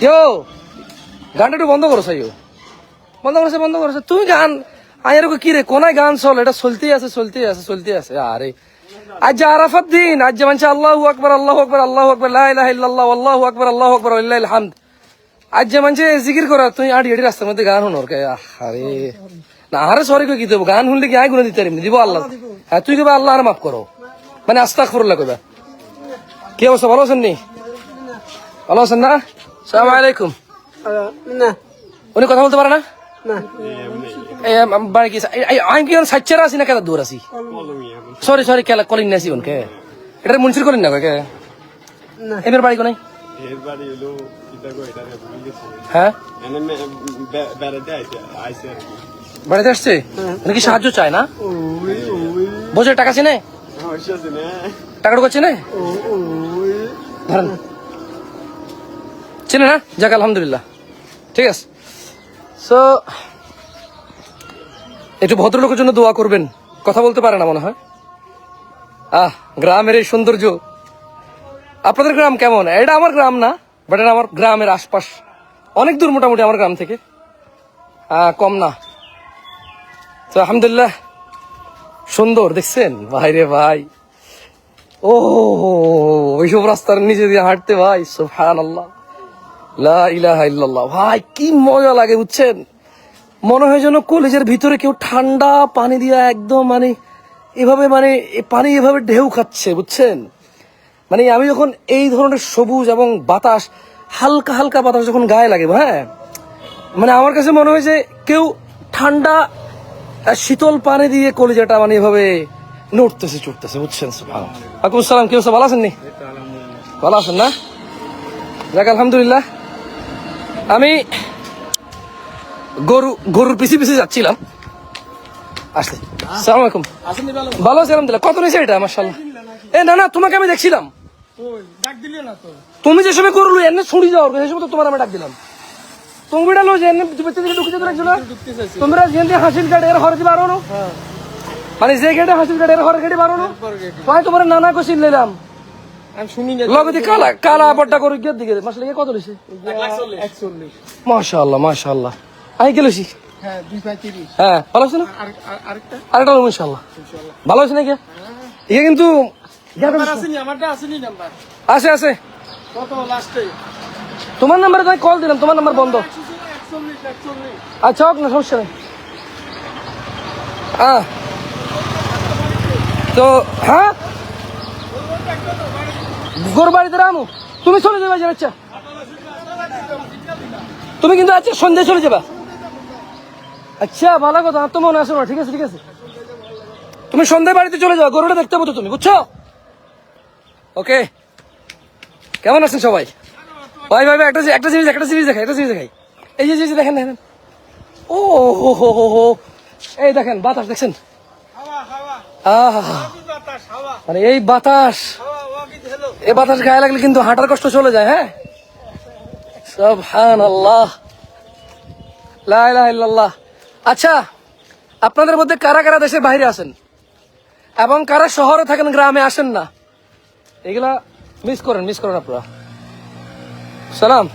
ইয়ো গানটা একটু বন্ধ করো সাইও, বন্ধ করছে তুমি গান আয়ের কি রে কোনায় গান চল, এটা চলতেই আছে। আরে আজ যে আরাফাত দিন, আজ যে মানছে আল্লাহু আকবার লা ইলাহা ইল্লাল্লাহ আল্লাহু আকবার ওয়ালিল্লাহিল হামদ। আজ যে মানছে জিকির করা, তুই আড়ি রাস্তার মধ্যে গান শুনোর কে? আরে না, আরে সরি কই কি দেবো, গান শুনলে কি আয় গুণে দিতে পারিনি, দিব আল্লাহ। হ্যাঁ তুই কবে আল্লাহ আর মাফ করো, মানে আস্তাগফিরুল্লাহ কইবা। কি অবস্থা, ভালো আছেন নি? ভালো আছেন না? আসসালামু আলাইকুম। উনি কথা বলতে পারে না? বাড়ি কি আমি কি সাচ্চারা আছি না কেন দূর আছি? সরি কেলা কলিং নাছি উনকে, এটা মুন্সির কলিং না কে? এবার বাড়ি কোনাই? হ্যাঁ বাড়িতে আসছে, উনি কি সাহায্য চায় না? বোঝে টাকা চিনে, টাকাটা চিনে ধরেন, চিনে না? যাক আলহামদুলিল্লাহ, ঠিক আছে। সো একটু ভদ্রলোকের জন্য দোয়া করবেন, কথা বলতে পারে না মনে হয়। গ্রামের এই সৌন্দর্য। আপনাদের গ্রাম কেমন? এটা আমার গ্রাম না, বাট এটা আমার গ্রামের আশপাশ, অনেক দূর মোটামুটি আমার গ্রাম থেকে, কম না। তো আলহামদুলিল্লাহ সুন্দর, দেখছেন ভাই রে ভাই, ও ওইসব রাস্তার নিচে দিয়ে হাঁটতে ভাই, সুবহানাল্লাহ লা ইলাহা ইল্লাল্লাহ, ভাই কি মজা লাগে বুঝছেন। মনে হয় যেন কলেজের ভিতরে কেউ ঠান্ডা পানি দিয়া একদম মানে এভাবে মানে পানি এভাবে ঢেউ খাচ্ছে বুঝছেন। মানে আমি যখন এই ধরনের সবুজ এবং বাতাস, হালকা হালকা বাতাস যখন গায়ে লাগে, হ্যাঁ মানে আমার কাছে মনে হয় যে কেউ ঠান্ডা শীতল পানি দিয়ে কলেজাটা মানে এভাবে নড়তেছে চড়তেছে বুঝছেন। ওয়ালাইকুম সালাম, কি অবস্থা, ভালো আছেন নি? ভালো আছেন না? যাক আলহামদুলিল্লাহ। আমি গরুর পিছে যাচ্ছিলাম, আসলে সালাম আলাইকুম, ভালো আছি আলহামদুলিল্লাহ। কত নিয়েছে এটা? মাশাআল্লাহ। না তোমাকে আমি দেখছিলাম, তুমি যে সময় গরু এনে ছুড়ি যাও সেই সময় তো তোমার আমি ডাক দিলাম। তুমি লো যে এনে ঢুকে যেতে লাগছিল, তোমরা যেতে হাসিল কাটে এর হরে দিবা আরো না, মানে যে গেটে হাসিল কাটে এর হরে গেটে বারো না, তাই তোমার নানা কো চিনলাম লগদি কালা কালা বড়টা গরু গিয়ে দিকে মাশাআল্লাহ। কত লইছে? 140। মাশাআল্লাহ আই গেলছি। হ্যাঁ ভালো আছে না? আরেকটা লোক ইনশাআল্লাহ ভালো আছে নাকি? ইয়ে কিন্তু আছে তোমার নাম্বারে তাই কল দিলাম, তোমার নাম্বার বন্ধ। আচ্ছা হোক না, সমস্যা নেই। তো হ্যাঁ গরু বাড়িতে রামু, তুমি চলে যাবে। আচ্ছা তুমি কিন্তু আচ্ছা সন্ধ্যায় চলে যাবা। আচ্ছা ভালো কথা, তো মনে আসো না, ঠিক আছে তুমি সন্ধ্যায় বাড়িতে চলে যাও, গরুটা দেখতে পাবো তুমি, বুঝছো? ওকে, কেমন আছেন সবাই? ভাই একটা জিনিস দেখাই, এই যে দেখেন ও হো এই দেখেন বাতাস দেখছেন, মানে এই বাতাস গায়ে লাগলে কিন্তু হাঁটার কষ্ট চলে যায়। হ্যাঁ সুবহানাল্লাহ লা ইলাহা ইল্লাল্লাহ। আচ্ছা আপনাদের মধ্যে কারা কারা দেশের বাইরে আছেন এবং কারা শহরে থাকেন, গ্রামে আসেন না, এগুলা মিস করেন আপনারা। সালাম।